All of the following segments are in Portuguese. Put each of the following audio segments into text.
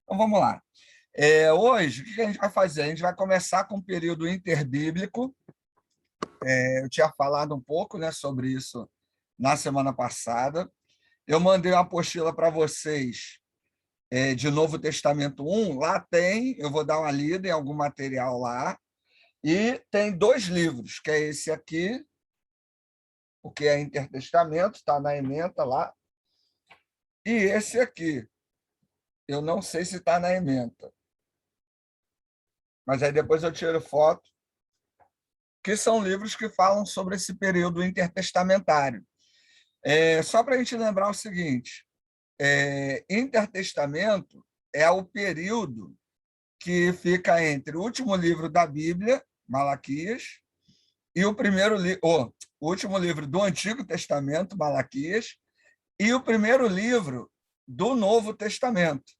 Então, vamos lá. Hoje, o que a gente vai fazer? A gente vai começar com o período interbíblico. Eu tinha falado um pouco, né, sobre isso na semana passada. Eu mandei uma apostila para vocês de Novo Testamento 1. Lá tem, eu vou dar uma lida em algum material lá. E tem dois livros, que é esse aqui, o que é Intertestamento, está na ementa lá. E esse aqui, eu não sei se está na ementa, mas aí depois eu tiro foto, que são livros que falam sobre esse período intertestamentário. Só para a gente lembrar o seguinte, intertestamento é o período que fica entre o último livro da Bíblia, Malaquias, e o último livro do Antigo Testamento, Malaquias, e o primeiro livro do Novo Testamento.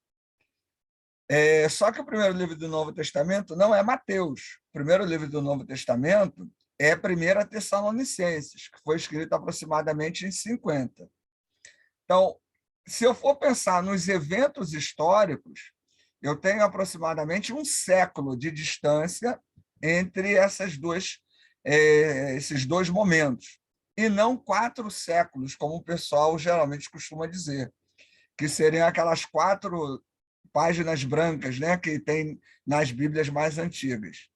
Só que o primeiro livro do Novo Testamento não é Mateus. O primeiro livro do Novo Testamento é 1 Tessalonicenses, que foi escrito aproximadamente em 50. Então, se eu for pensar nos eventos históricos, eu tenho aproximadamente um século de distância entre esses dois momentos, e não 4 séculos, como o pessoal geralmente costuma dizer, que seriam aquelas 4 páginas brancas, né, que tem nas Bíblias mais antigas.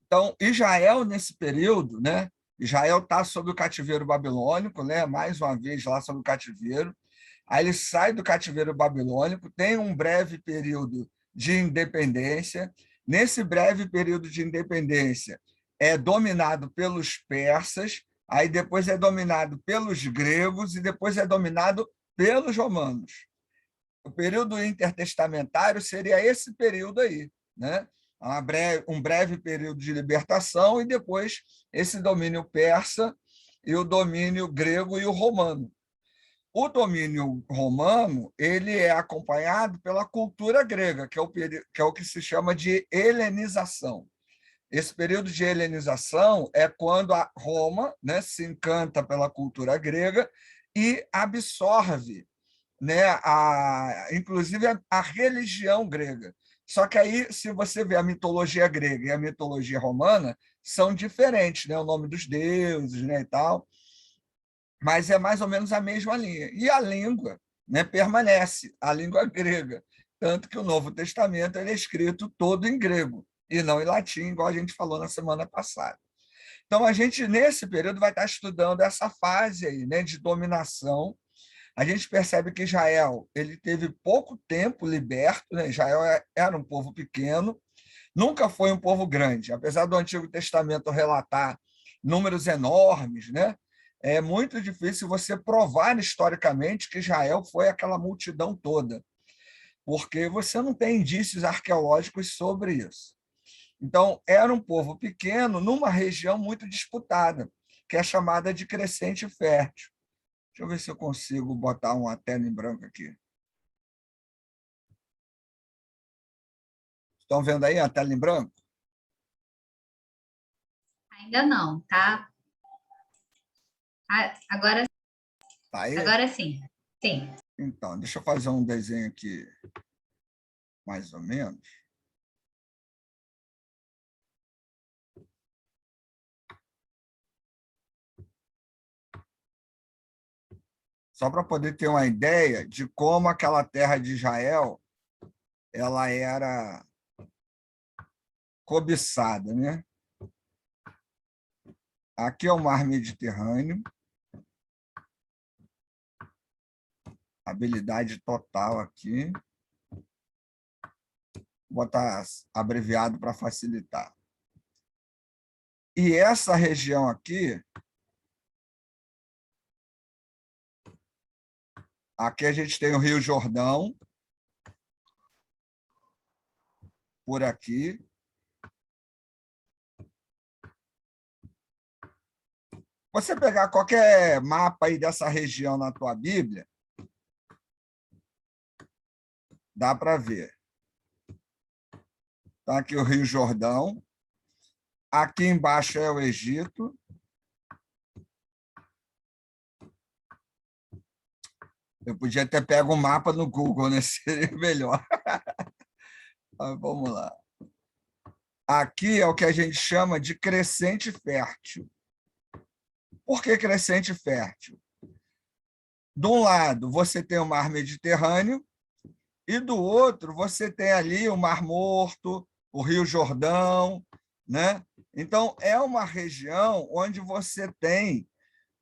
Então, Israel, nesse período, né, Israel está sob o cativeiro babilônico, né, mais uma vez lá sob o cativeiro. Aí ele sai do cativeiro babilônico, tem um breve período de independência. Nesse breve período de independência, é dominado pelos persas, aí depois é dominado pelos gregos e depois é dominado pelos romanos. O período intertestamentário seria esse período aí, né? Um breve período de libertação e depois esse domínio persa e o domínio grego e o romano. O domínio romano ele é acompanhado pela cultura grega, que é o que se chama de helenização. Esse período de helenização é quando a Roma, né, se encanta pela cultura grega e absorve, né, inclusive a religião grega. Só que aí, se você vê a mitologia grega e a mitologia romana, são diferentes, né, o nome dos deuses, né, e tal, mas é mais ou menos a mesma linha. E a língua, né, permanece, a língua grega, tanto que o Novo Testamento ele é escrito todo em grego, e não em latim, igual a gente falou na semana passada. Então, a gente, nesse período, vai estar estudando essa fase aí, né, de dominação. A gente percebe que Israel ele teve pouco tempo liberto, né? Israel era um povo pequeno, nunca foi um povo grande, apesar do Antigo Testamento relatar números enormes, né? É muito difícil você provar historicamente que Israel foi aquela multidão toda, porque você não tem indícios arqueológicos sobre isso. Então, era um povo pequeno numa região muito disputada, que é chamada de Crescente Fértil. Deixa eu ver se eu consigo botar uma tela em branco aqui. Estão vendo aí a tela em branco? Ainda não, tá? Agora, Tá aí? agora sim. Sim. Então, deixa eu fazer um desenho aqui, mais ou menos. Só para poder ter uma ideia de como aquela terra de Israel ela era cobiçada, né? Aqui é o Mar Mediterrâneo, habilidade total aqui. Vou botar abreviado para facilitar. E essa região aqui a gente tem o Rio Jordão, por aqui. Você pegar qualquer mapa aí dessa região na tua Bíblia, dá para ver. Então, aqui o Rio Jordão. Aqui embaixo é o Egito. Eu podia ter pego um mapa no Google, né? Seria melhor. Mas vamos lá. Aqui é o que a gente chama de crescente fértil. Por que crescente fértil? De um lado, você tem o mar Mediterrâneo, e do outro, você tem ali o Mar Morto, o Rio Jordão, né? Então, é uma região onde você tem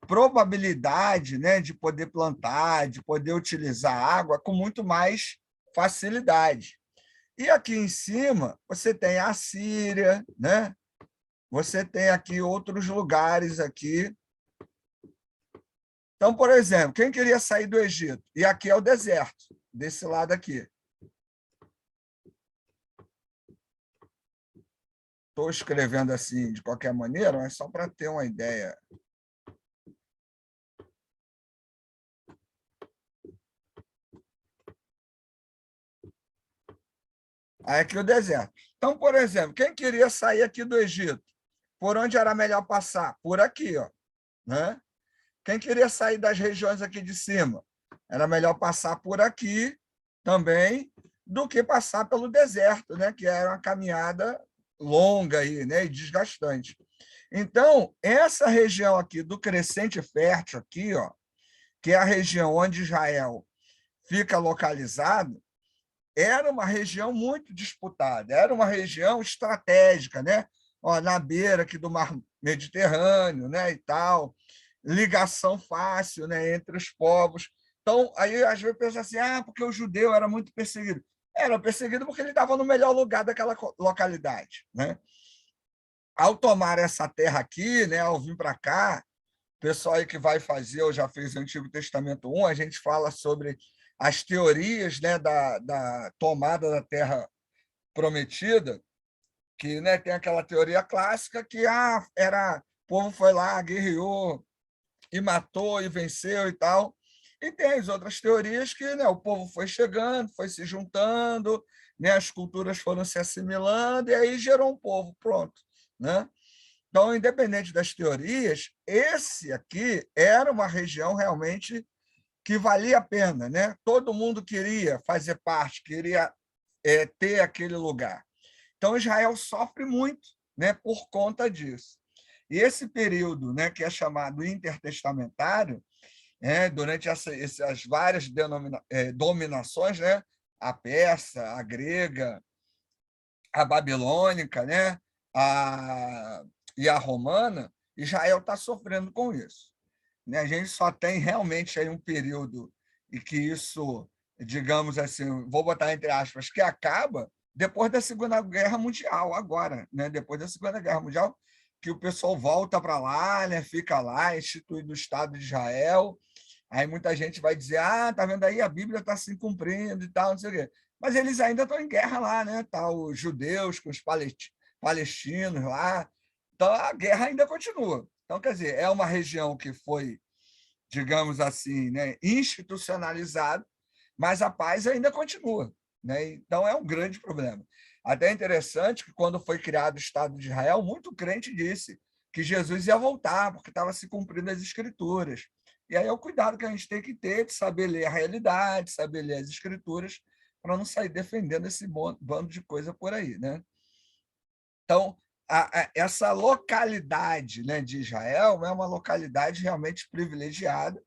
probabilidade, né, de poder plantar, de poder utilizar água com muito mais facilidade. E aqui em cima, você tem a Síria, né? Você tem aqui outros lugares aqui. Então, por exemplo, quem queria sair do Egito? E aqui é o deserto, desse lado aqui. Estou escrevendo assim de qualquer maneira, mas só para ter uma ideia. Aí aqui o deserto. Então, por exemplo, quem queria sair aqui do Egito? Por onde era melhor passar? Por aqui, ó, né? Quem queria sair das regiões aqui de cima? Era melhor passar por aqui também do que passar pelo deserto, né? Que era uma caminhada longa aí, né? E desgastante. Então, essa região aqui do crescente fértil aqui, ó, que é a região onde Israel fica localizado, era uma região muito disputada, era uma região estratégica, né? Ó, na beira aqui do Mar Mediterrâneo, né, e tal, ligação fácil, né, entre os povos. Então, aí às vezes pensa assim, porque o judeu era muito perseguido. Era perseguido porque ele estava no melhor lugar daquela localidade, né? Ao tomar essa terra aqui, né, ao vir para cá, o pessoal aí que vai fazer, ou já fez o Antigo Testamento 1, a gente fala sobre as teorias, né, da tomada da terra prometida, que, né, tem aquela teoria clássica que o povo foi lá, guerreou e matou e venceu e tal. E tem as outras teorias que, né, o povo foi chegando, foi se juntando, né, as culturas foram se assimilando e aí gerou um povo, pronto, né? Então, independente das teorias, esse aqui era uma região realmente que valia a pena, né? Todo mundo queria fazer parte, queria ter aquele lugar. Então, Israel sofre muito, né, por conta disso. E esse período, né, que é chamado intertestamentário, durante essas várias dominações, né, a persa, a grega, a babilônica, né, e a romana, Israel está sofrendo com isso, né? A gente só tem realmente aí um período em que isso, digamos assim, vou botar entre aspas, que acaba depois da Segunda Guerra Mundial, agora, né? Depois da Segunda Guerra Mundial, que o pessoal volta para lá, né? Fica lá, instituído o Estado de Israel. Aí muita gente vai dizer, tá vendo aí, a Bíblia está se cumprindo e tal, não sei o quê. Mas eles ainda estão em guerra lá, né? Tá os judeus com os palestinos lá. Então a guerra ainda continua. Então, quer dizer, é uma região que foi, digamos assim, né, institucionalizada, mas a paz ainda continua, né? Então é um grande problema. Até é interessante que quando foi criado o Estado de Israel, muito crente disse que Jesus ia voltar, porque estava se cumprindo as escrituras. E aí é o cuidado que a gente tem que ter de saber ler a realidade, saber ler as escrituras, para não sair defendendo esse bando de coisa por aí, né? Então, essa localidade, né, de Israel é uma localidade realmente privilegiada,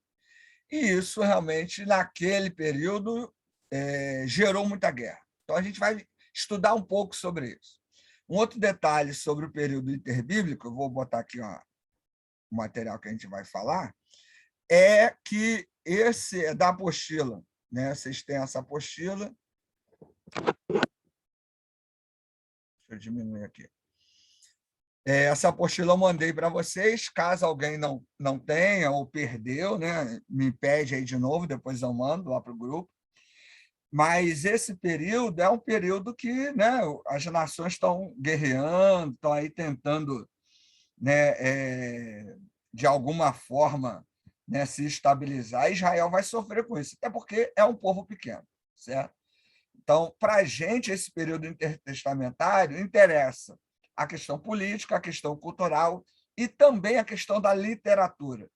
e isso realmente, naquele período, gerou muita guerra. Então, a gente vai estudar um pouco sobre isso. Um outro detalhe sobre o período interbíblico, eu vou botar aqui o material que a gente vai falar, é que esse é da apostila, né? Vocês têm essa apostila. Deixa eu diminuir aqui. Essa apostila eu mandei para vocês, caso alguém não tenha ou perdeu, né? Me pede aí de novo, depois eu mando lá para o grupo. Mas esse período é um período que, né, as nações estão guerreando, estão aí tentando, né, de alguma forma, né, se estabilizar. Israel vai sofrer com isso, até porque é um povo pequeno, certo? Então, para a gente, esse período intertestamentário interessa a questão política, a questão cultural e também a questão da literatura.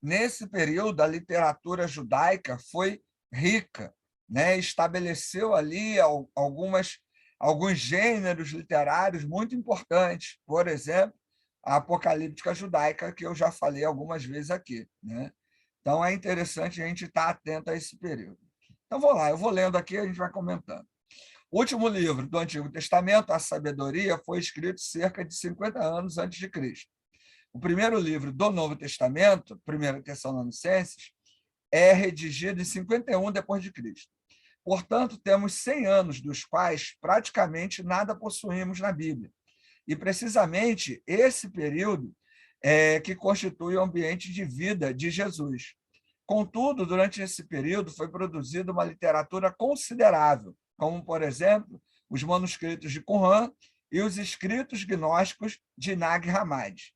nesse período, a literatura judaica foi rica, né? Estabeleceu ali alguns gêneros literários muito importantes, por exemplo, a apocalíptica judaica, que eu já falei algumas vezes aqui, né? Então, é interessante a gente estar atento a esse período. Então, vou lá, eu vou lendo aqui, a gente vai comentando. O último livro do Antigo Testamento, a Sabedoria, foi escrito cerca de 50 anos antes de Cristo. O primeiro livro do Novo Testamento, 1 Tessalonicenses, é redigido em 51 depois de Cristo. Portanto, temos 100 anos dos quais praticamente nada possuímos na Bíblia. E precisamente esse período é que constitui o ambiente de vida de Jesus. Contudo, durante esse período foi produzida uma literatura considerável, como, por exemplo, os manuscritos de Qumran e os escritos gnósticos de Nag Hammadi.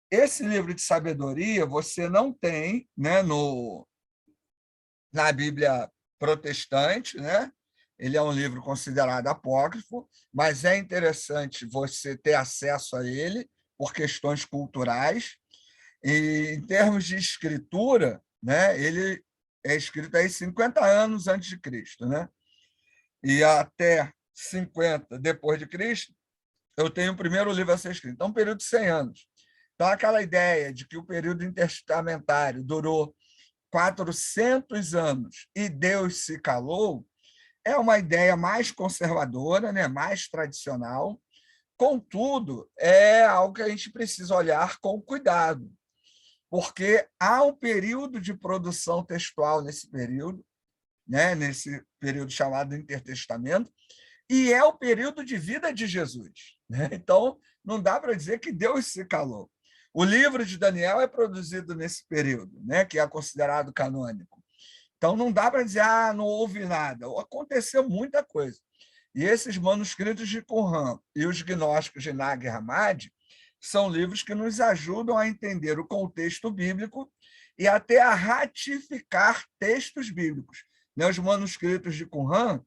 Esse livro de sabedoria você não tem, né, na Bíblia protestante, né? Ele é um livro considerado apócrifo, mas é interessante você ter acesso a ele por questões culturais. E, em termos de escritura, né, ele é escrito aí 50 anos antes de Cristo, né? E até 50 depois de Cristo, eu tenho o primeiro livro a ser escrito. Então, um período de 100 anos. Então, aquela ideia de que o período intertestamentário durou 400 anos e Deus se calou é uma ideia mais conservadora, né, mais tradicional. Contudo, é algo que a gente precisa olhar com cuidado, porque há um período de produção textual nesse período, né, nesse período chamado intertestamento, e é o período de vida de Jesus, né? Então, não dá para dizer que Deus se calou. O livro de Daniel é produzido nesse período, né, que é considerado canônico. Então, não dá para dizer, não houve nada. Aconteceu muita coisa. E esses manuscritos de Qumran e os gnósticos de Nag Hammadi são livros que nos ajudam a entender o contexto bíblico e até a ratificar textos bíblicos. Os manuscritos de Qumran,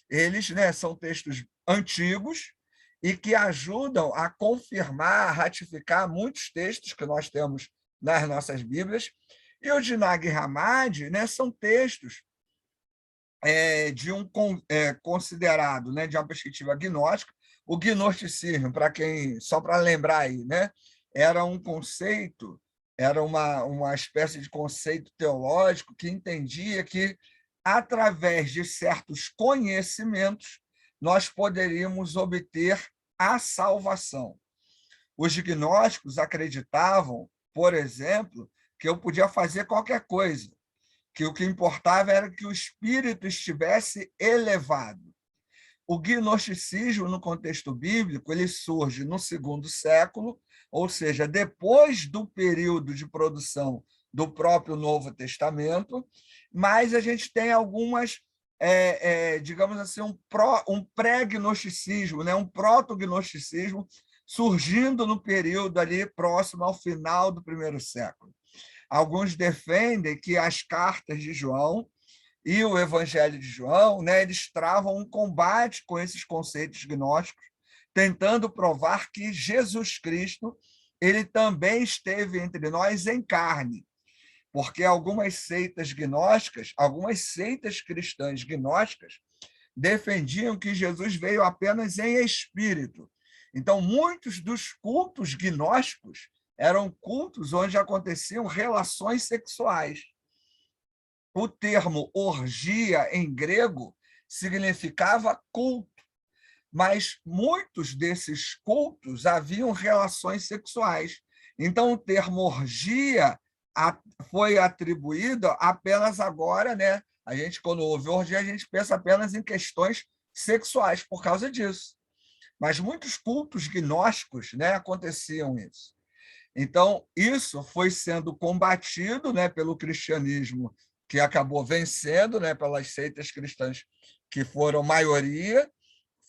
eles, né, são textos antigos e que ajudam a confirmar, a ratificar muitos textos que nós temos nas nossas Bíblias. E os de Nag Hammadi, né, são textos de um considerado, né, de uma perspectiva gnóstica. O gnosticismo, para quem, só para lembrar aí, né, era um conceito, era uma espécie de conceito teológico que entendia que, através de certos conhecimentos, nós poderíamos obter a salvação. Os gnósticos acreditavam, por exemplo, que eu podia fazer qualquer coisa, que o que importava era que o espírito estivesse elevado. O gnosticismo, no contexto bíblico, ele surge no 2º século, ou seja, depois do período de produção do próprio Novo Testamento, mas a gente tem algumas, digamos assim, um pré-gnosticismo, né? Um proto-gnosticismo surgindo no período ali próximo ao final do 1º século. Alguns defendem que as cartas de João e o Evangelho de João, né, eles travam um combate com esses conceitos gnósticos, tentando provar que Jesus Cristo ele também esteve entre nós em carne, porque algumas seitas gnósticas, algumas seitas cristãs gnósticas, defendiam que Jesus veio apenas em espírito. Então, muitos dos cultos gnósticos eram cultos onde aconteciam relações sexuais. O termo orgia, em grego, significava culto, mas muitos desses cultos haviam relações sexuais. Então, o termo orgia foi atribuído apenas agora, né? A gente, quando ouve orgia, a gente pensa apenas em questões sexuais por causa disso. Mas muitos cultos gnósticos, né, aconteciam isso. Então, isso foi sendo combatido, né, pelo cristianismo, que acabou vencendo, né, pelas seitas cristãs que foram maioria,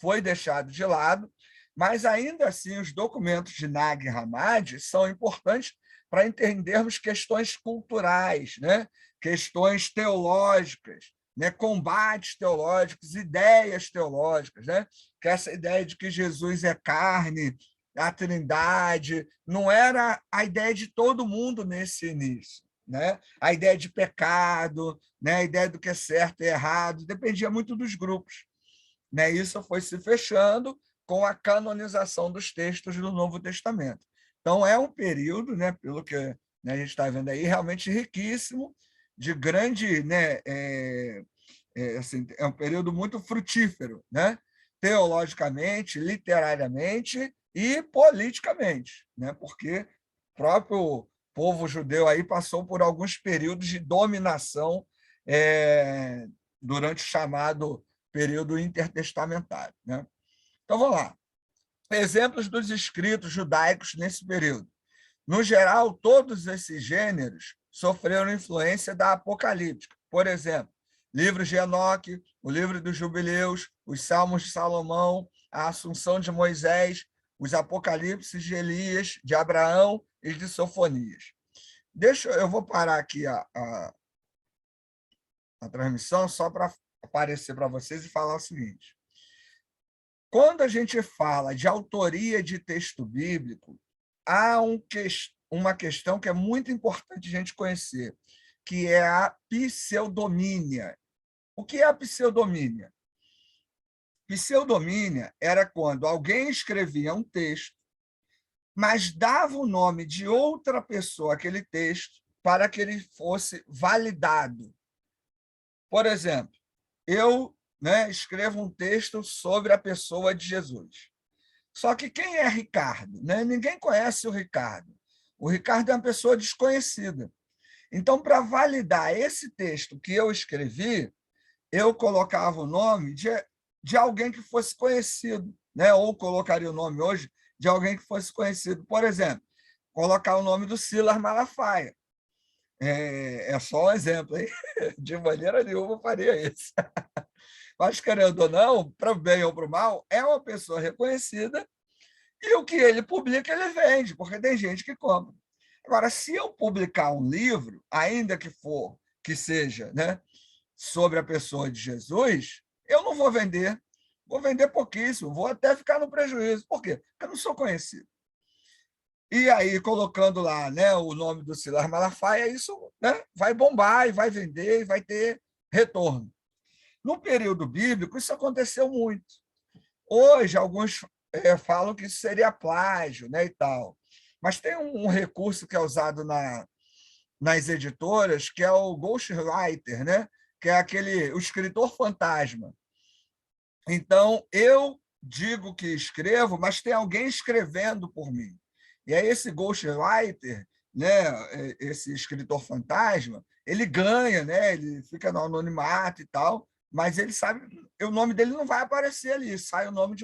foi deixado de lado, mas ainda assim os documentos de Nag Hammadi são importantes para entendermos questões culturais, né, questões teológicas, né, combates teológicos, ideias teológicas, né, que essa ideia de que Jesus é carne a Trindade, não era a ideia de todo mundo nesse início, né? A ideia de pecado, né? A ideia do que é certo e errado, dependia muito dos grupos, né? Isso foi se fechando com a canonização dos textos do Novo Testamento. Então, é um período, né, pelo que, né, a gente está vendo aí, realmente riquíssimo, de grande, né, assim, é um período muito frutífero, né? Teologicamente, literariamente e politicamente, né? Porque o próprio povo judeu aí passou por alguns períodos de dominação durante o chamado período intertestamentário, né? Então, vamos lá. Exemplos dos escritos judaicos nesse período. No geral, todos esses gêneros sofreram influência da apocalíptica. Por exemplo, livros de Enoque, o livro dos Jubileus, os Salmos de Salomão, a Assunção de Moisés, os Apocalipses de Elias, de Abraão e de Sofonias. Eu vou parar aqui a transmissão só para aparecer para vocês e falar o seguinte. Quando a gente fala de autoria de texto bíblico, há uma questão que é muito importante a gente conhecer, que é a pseudomínia. O que é a pseudomínia? Pseudomínia era quando alguém escrevia um texto, mas dava o nome de outra pessoa àquele texto para que ele fosse validado. Por exemplo, eu, né, escrevo um texto sobre a pessoa de Jesus. Só que quem é Ricardo? Né? Ninguém conhece o Ricardo. O Ricardo é uma pessoa desconhecida. Então, para validar esse texto que eu escrevi, eu colocava o nome de alguém que fosse conhecido, né? Ou colocaria o nome hoje de alguém que fosse conhecido. Por exemplo, colocar o nome do Silas Malafaia. É só um exemplo, hein? De maneira nenhuma eu faria isso. Mas, querendo ou não, para o bem ou para o mal, é uma pessoa reconhecida e o que ele publica, ele vende, porque tem gente que compra. Agora, se eu publicar um livro, ainda que seja, né, sobre a pessoa de Jesus, eu não vou vender pouquíssimo, vou até ficar no prejuízo. Por quê? Porque eu não sou conhecido. E aí, colocando lá, né, o nome do Silas Malafaia, isso, né, vai bombar e vai vender e vai ter retorno. No período bíblico, isso aconteceu muito. Hoje, alguns falam que isso seria plágio, né, e tal. Mas tem um recurso que é usado nas editoras, que é o ghostwriter, né, que é o escritor fantasma. Então, eu digo que escrevo, mas tem alguém escrevendo por mim. E aí esse ghostwriter, né, esse escritor fantasma, ele ganha, né, ele fica no anonimato e tal, mas ele sabe, o nome dele não vai aparecer ali, sai o nome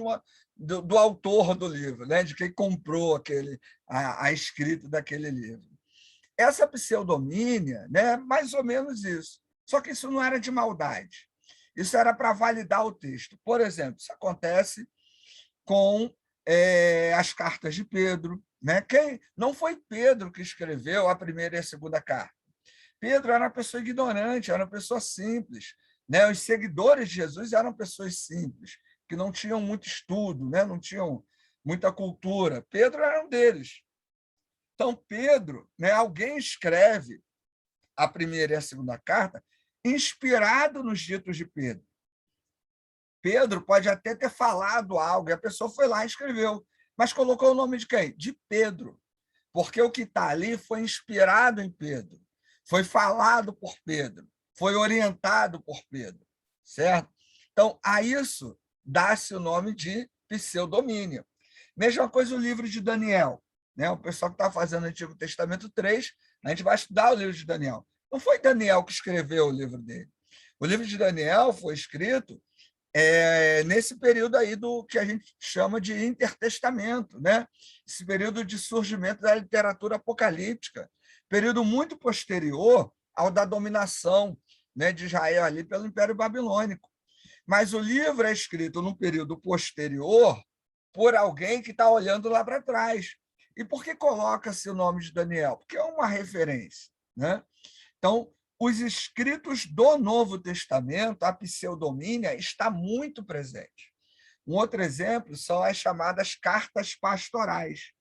do autor do livro, né, de quem comprou a escrita daquele livro. Essa pseudomínia, né, mais ou menos isso. Só que isso não era de maldade. Isso era para validar o texto. Por exemplo, isso acontece com as cartas de Pedro. Né? Não foi Pedro que escreveu a primeira e a segunda carta. Pedro era uma pessoa ignorante, era uma pessoa simples. Né? Os seguidores de Jesus eram pessoas simples, que não tinham muito estudo, né? Não tinham muita cultura. Pedro era um deles. Então, Pedro, né, alguém escreve a primeira e a segunda carta inspirado nos ditos de Pedro. Pedro pode até ter falado algo, e a pessoa foi lá e escreveu, mas colocou o nome de quem? De Pedro, porque o que está ali foi inspirado em Pedro, foi falado por Pedro, foi orientado por Pedro, certo? Então, a isso dá-se o nome de pseudomínio. Mesma coisa o livro de Daniel. Né? O pessoal que está fazendo o Antigo Testamento 3, a gente vai estudar o livro de Daniel. Não foi Daniel que escreveu o livro dele. O livro de Daniel foi escrito nesse período aí do que a gente chama de intertestamento, né? Esse período de surgimento da literatura apocalíptica, período muito posterior ao da dominação, né, de Israel ali pelo Império Babilônico. Mas o livro é escrito num período posterior por alguém que está olhando lá para trás. E por que coloca-se o nome de Daniel? Porque é uma referência. Né? Então, os escritos do Novo Testamento, a pseudomínia está muito presente. Um outro exemplo são as chamadas cartas pastorais,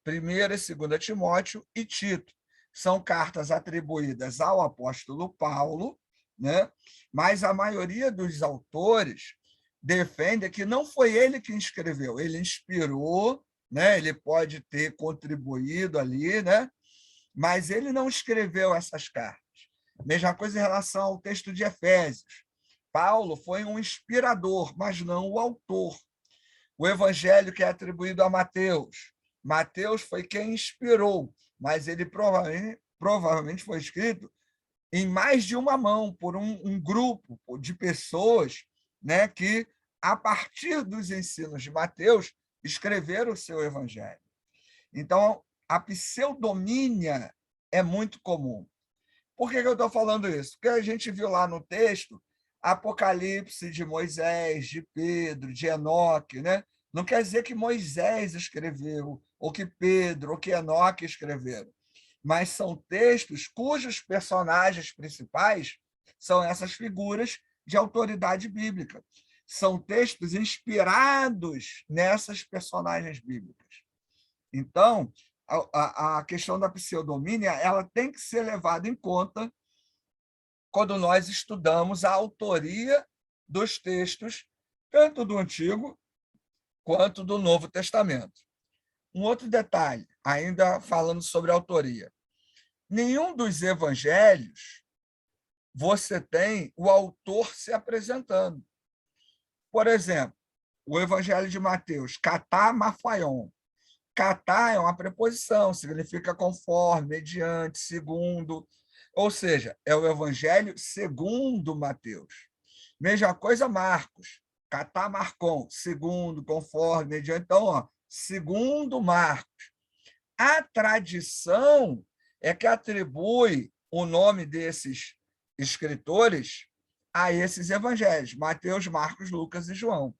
1ª e 2ª Timóteo e Tito. São cartas atribuídas ao apóstolo Paulo, né? Mas a maioria dos autores defende que não foi ele que escreveu, ele inspirou, né? Ele pode ter contribuído ali, né? Mas ele não escreveu essas cartas. Mesma coisa em relação ao texto de Efésios. Paulo foi um inspirador, mas não o autor. O evangelho que é atribuído a Mateus. Mateus foi quem inspirou, mas ele provavelmente foi escrito em mais de uma mão, por um grupo de pessoas, né, que, a partir dos ensinos de Mateus, escreveram o seu evangelho. Então, a pseudomínia é muito comum. Por que eu estou falando isso? Porque a gente viu lá no texto Apocalipse de Moisés, de Pedro, de Enoque, né? Não quer dizer que Moisés escreveu, ou que Pedro, ou que Enoque escreveram, mas são textos cujos personagens principais são essas figuras de autoridade bíblica. São textos inspirados nessas personagens bíblicas. Então, a questão da pseudomínia ela tem que ser levada em conta quando nós estudamos a autoria dos textos, tanto do Antigo quanto do Novo Testamento. Um outro detalhe, ainda falando sobre a autoria. Nenhum dos evangelhos você tem o autor se apresentando. Por exemplo, o evangelho de Mateus, katá mafaion. Katá é uma preposição, significa conforme, mediante, segundo. Ou seja, é o evangelho segundo Mateus. Mesma coisa Marcos, katá marcon, segundo, conforme, mediante. Então, segundo Marcos. A tradição é que atribui o nome desses escritores a esses evangelhos, Mateus, Marcos, Lucas e João.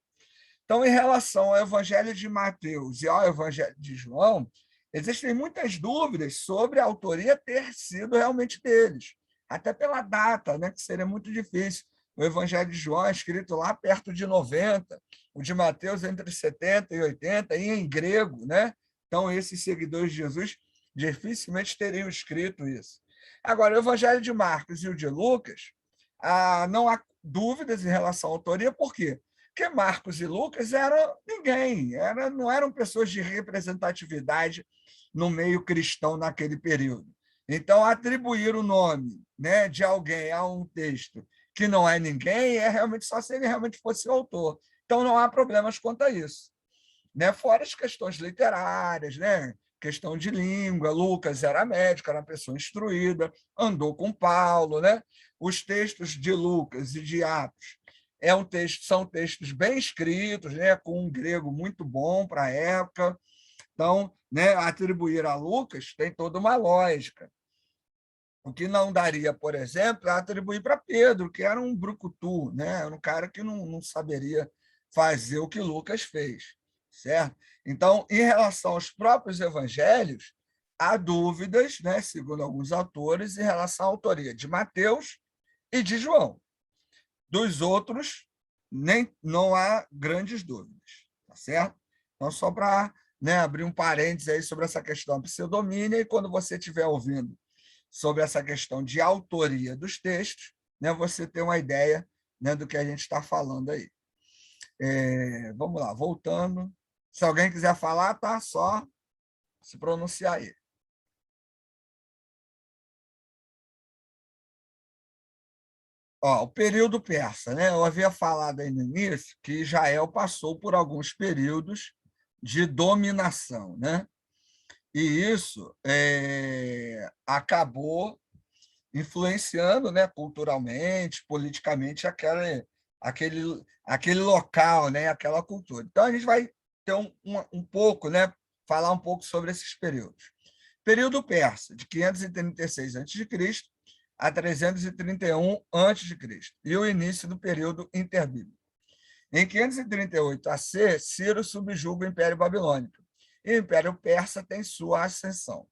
Então, em relação ao evangelho de Mateus e ao evangelho de João, existem muitas dúvidas sobre a autoria ter sido realmente deles, até pela data, né, que seria muito difícil. O evangelho de João é escrito lá perto de 90, o de Mateus entre 70 e 80, e em grego, né? Então, esses seguidores de Jesus dificilmente teriam escrito isso. Agora, o evangelho de Marcos e o de Lucas, não há dúvidas em relação à autoria, por quê? Porque Marcos e Lucas eram ninguém, não eram pessoas de representatividade no meio cristão naquele período. Então, atribuir o nome, né, de alguém a um texto que não é ninguém é realmente só se ele realmente fosse o autor. Então, não há problemas quanto a isso. Né? Fora as questões literárias, né? Questão de língua. Lucas era médico, era uma pessoa instruída, andou com Paulo. Né? Os textos de Lucas e de Atos são textos bem escritos, né? Com um grego muito bom para a época. Então, né, atribuir a Lucas tem toda uma lógica. O que não daria, por exemplo, é atribuir para Pedro, que era um brucutu, né? Era um cara que não saberia fazer o que Lucas fez, certo? Então, em relação aos próprios evangelhos, há dúvidas, né, segundo alguns autores, em relação à autoria de Mateus e de João. Dos outros, não há grandes dúvidas, tá certo? Então, só para, né, abrir um parênteses aí sobre essa questão da pseudomínia, e quando você estiver ouvindo sobre essa questão de autoria dos textos, né, você ter uma ideia, né, do que a gente está falando aí. Vamos lá, voltando. Se alguém quiser falar, tá? Só se pronunciar aí. O período persa, né? Eu havia falado aí no início que Israel passou por alguns períodos de dominação, né? E isso acabou influenciando, né, culturalmente, politicamente, aquele local, né, aquela cultura. Então, a gente vai ter um pouco, né, falar um pouco sobre esses períodos. Período persa, de 536 a.C. a 331 a.C., e o início do período interbíblico. Em 538 a.C., Ciro subjuga o Império Babilônico, e o Império Persa tem sua ascensão.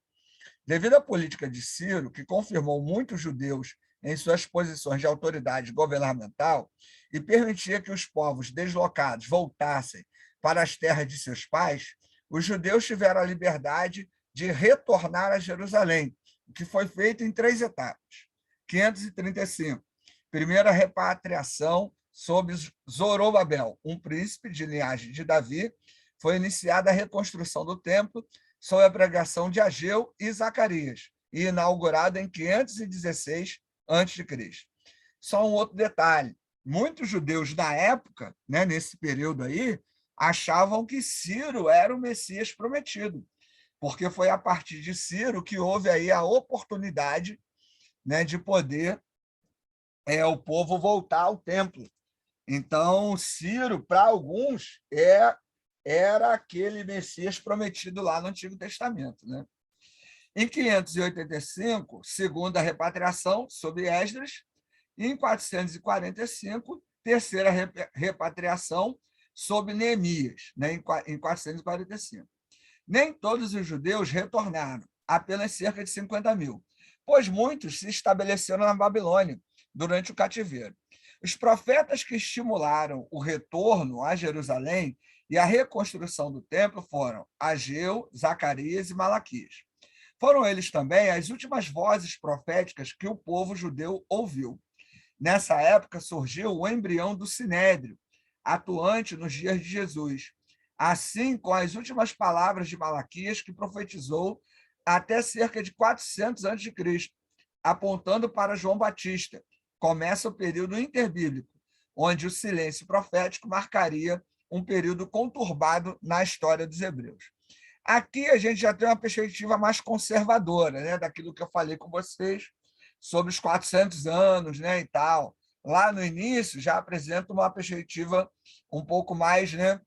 Devido à política de Ciro, que confirmou muitos judeus em suas posições de autoridade governamental e permitia que os povos deslocados voltassem para as terras de seus pais, os judeus tiveram a liberdade de retornar a Jerusalém, o que foi feito em 3 etapas. 535, primeira repatriação sob Zorobabel, um príncipe de linhagem de Davi, foi iniciada a reconstrução do templo sob a pregação de Ageu e Zacarias, e inaugurada em 516 a.C. Só um outro detalhe, muitos judeus da época, né, nesse período aí, achavam que Ciro era o Messias prometido, porque foi a partir de Ciro que houve aí a oportunidade, né, de poder o povo voltar ao templo. Então, Ciro, para alguns, era aquele Messias prometido lá no Antigo Testamento, né? Em 585, segunda repatriação sob Esdras, e em 445, terceira repatriação sob Neemias, né, em 445. Nem todos os judeus retornaram, apenas cerca de 50.000, pois muitos se estabeleceram na Babilônia durante o cativeiro. Os profetas que estimularam o retorno a Jerusalém e a reconstrução do templo foram Ageu, Zacarias e Malaquias. Foram eles também as últimas vozes proféticas que o povo judeu ouviu. Nessa época surgiu o embrião do Sinédrio, atuante nos dias de Jesus, assim com as últimas palavras de Malaquias, que profetizou até cerca de 400 a.C., apontando para João Batista. Começa o período interbíblico, onde o silêncio profético marcaria um período conturbado na história dos hebreus. Aqui a gente já tem uma perspectiva mais conservadora, né, daquilo que eu falei com vocês sobre os 400 anos, né, e tal. Lá no início já apresenta uma perspectiva um pouco mais, né,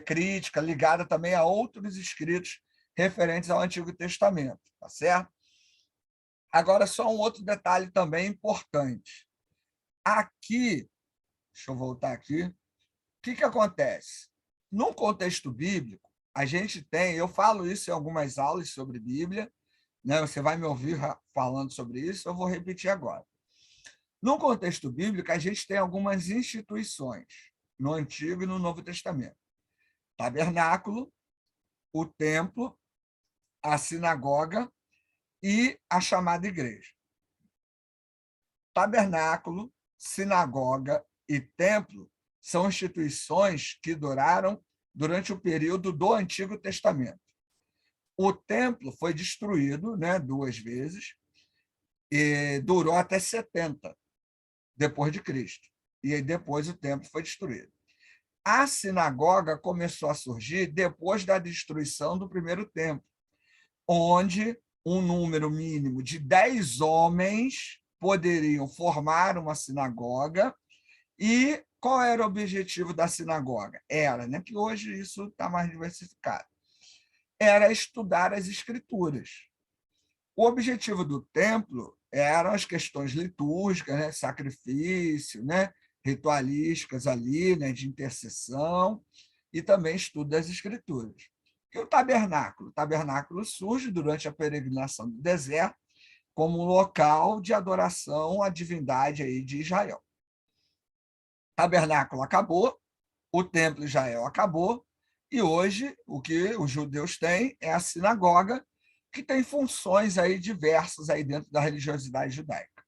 crítica, ligada também a outros escritos referentes ao Antigo Testamento, tá certo? Agora, só um outro detalhe também importante. Aqui, deixa eu voltar aqui, o que acontece? No contexto bíblico, a gente tem, eu falo isso em algumas aulas sobre Bíblia, né? Você vai me ouvir falando sobre isso, eu vou repetir agora. No contexto bíblico, a gente tem algumas instituições, no Antigo e no Novo Testamento. Tabernáculo, o templo, a sinagoga e a chamada igreja. Tabernáculo, sinagoga e templo são instituições que duraram durante o período do Antigo Testamento. O templo foi destruído, né, 2 vezes, e durou até 70 depois de Cristo. E aí depois o templo foi destruído. A sinagoga começou a surgir depois da destruição do primeiro templo, onde um número mínimo de 10 homens poderiam formar uma sinagoga. E qual era o objetivo da sinagoga? Era, né, que hoje isso está mais diversificado, era estudar as escrituras. O objetivo do templo eram as questões litúrgicas, né, sacrifício, né, ritualísticas ali, né, de intercessão, e também estudo das escrituras. E o tabernáculo? O tabernáculo surge durante a peregrinação do deserto como um local de adoração à divindade aí de Israel. O tabernáculo acabou, o templo de Israel acabou, e hoje o que os judeus têm é a sinagoga, que tem funções aí diversas aí dentro da religiosidade judaica.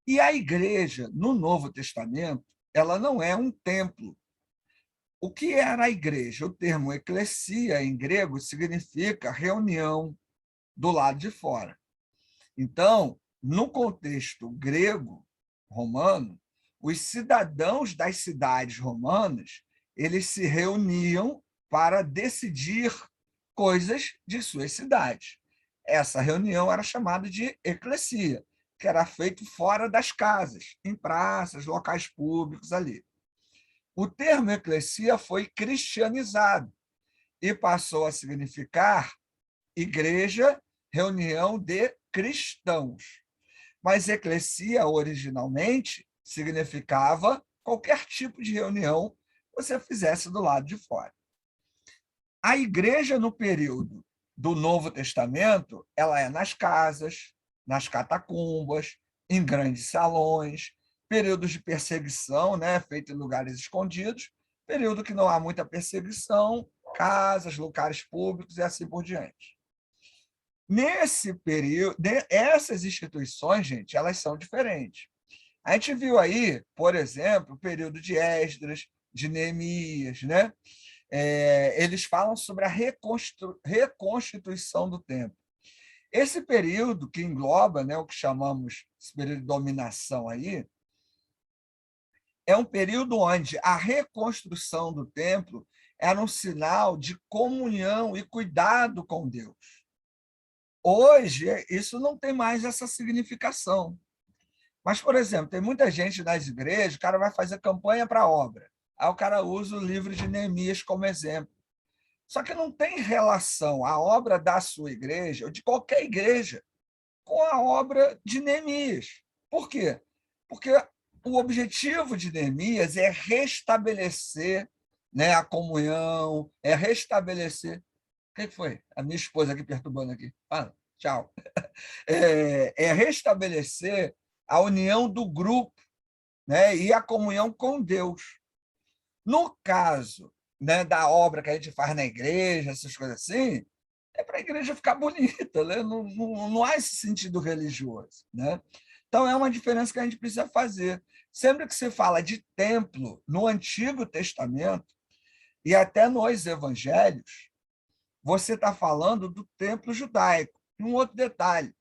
E a igreja, no Novo Testamento, ela não é um templo. O que era a igreja? O termo eclesia, em grego, significa reunião do lado de fora. Então, no contexto grego, romano, os cidadãos das cidades romanas, eles se reuniam para decidir coisas de suas cidades. Essa reunião era chamada de eclesia, que era feito fora das casas, em praças, locais públicos ali. O termo eclesia foi cristianizado e passou a significar igreja, reunião de cristãos. Mas eclesia, originalmente, significava qualquer tipo de reunião que você fizesse do lado de fora. A igreja, no período do Novo Testamento, ela é nas casas, nas catacumbas, em grandes salões, períodos de perseguição, né, feito em lugares escondidos, período que não há muita perseguição, casas, locais públicos e assim por diante. Nesse período, essas instituições, gente, elas são diferentes. A gente viu aí, por exemplo, o período de Esdras, de Neemias, né? Eles falam sobre a reconstituição do templo. Esse período que engloba, né, o que chamamos esse período de dominação aí, é um período onde a reconstrução do templo era um sinal de comunhão e cuidado com Deus. Hoje, isso não tem mais essa significação. Mas, por exemplo, tem muita gente nas igrejas, o cara vai fazer campanha para a obra. Aí o cara usa o livro de Neemias como exemplo. Só que não tem relação a obra da sua igreja, ou de qualquer igreja, com a obra de Neemias. Por quê? Porque o objetivo de Neemias é restabelecer, né, a comunhão, é restabelecer... O que foi? A minha esposa aqui perturbando aqui. Fala, tchau. É restabelecer a união do grupo, né, e a comunhão com Deus. No caso, né, da obra que a gente faz na igreja, essas coisas assim, é para a igreja ficar bonita, né? Não há esse sentido religioso. Né? Então, é uma diferença que a gente precisa fazer. Sempre que se fala de templo no Antigo Testamento, e até nos evangelhos, você está falando do templo judaico. E um outro detalhe,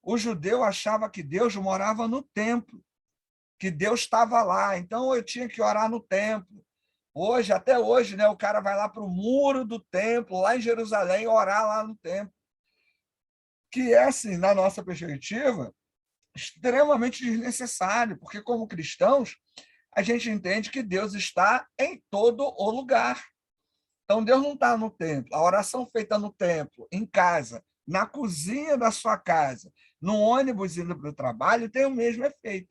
o judeu achava que Deus morava no templo, que Deus estava lá, então eu tinha que orar no templo. Hoje, até hoje, né, o cara vai lá para o muro do templo, lá em Jerusalém, orar lá no templo. Que é, assim, na nossa perspectiva, extremamente desnecessário, porque, como cristãos, a gente entende que Deus está em todo o lugar. Então, Deus não está no templo. A oração feita no templo, em casa, na cozinha da sua casa, no ônibus indo para o trabalho, tem o mesmo efeito.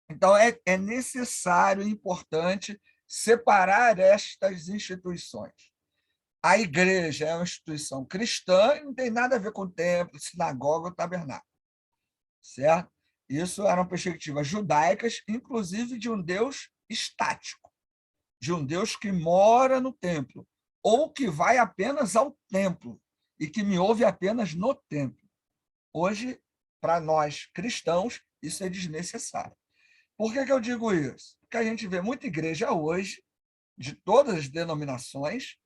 Então, é necessário e importante separar estas instituições. A igreja é uma instituição cristã e não tem nada a ver com templo, sinagoga ou tabernáculo. Certo? Isso eram perspectivas judaicas, inclusive de um Deus estático, de um Deus que mora no templo, ou que vai apenas ao templo e que me ouve apenas no templo. Hoje, para nós cristãos, isso é desnecessário. Por que eu digo isso? Porque a gente vê muita igreja hoje, de todas as denominações,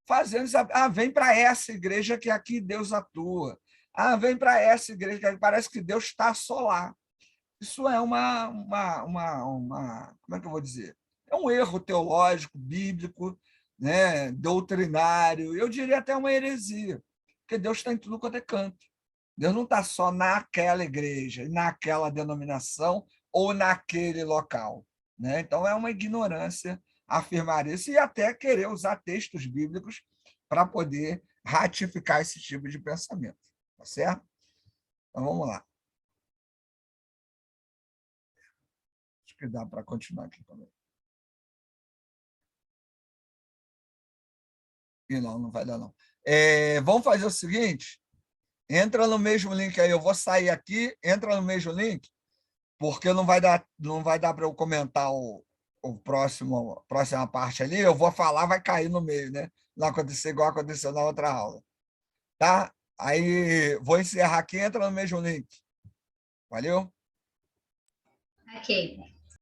fazendo, vem para essa igreja que aqui Deus atua. Vem para essa igreja que parece que Deus está só lá. Isso é como é que eu vou dizer? É um erro teológico, bíblico, né, doutrinário, eu diria até uma heresia, porque Deus está em tudo quanto é canto. Deus não está só naquela igreja, naquela denominação ou naquele local. Né? Então, é uma ignorância afirmar isso e até querer usar textos bíblicos para poder ratificar esse tipo de pensamento. Tá certo? Então, vamos lá. Acho que dá para continuar aqui também. E não vai dar, não. Vamos fazer o seguinte, entra no mesmo link aí, eu vou sair aqui, entra no mesmo link, porque não vai dar para eu comentar a próxima parte ali, eu vou falar, vai cair no meio, né? Não acontecer igual aconteceu na outra aula. Tá? Aí, vou encerrar aqui, entra no mesmo link. Valeu? Ok.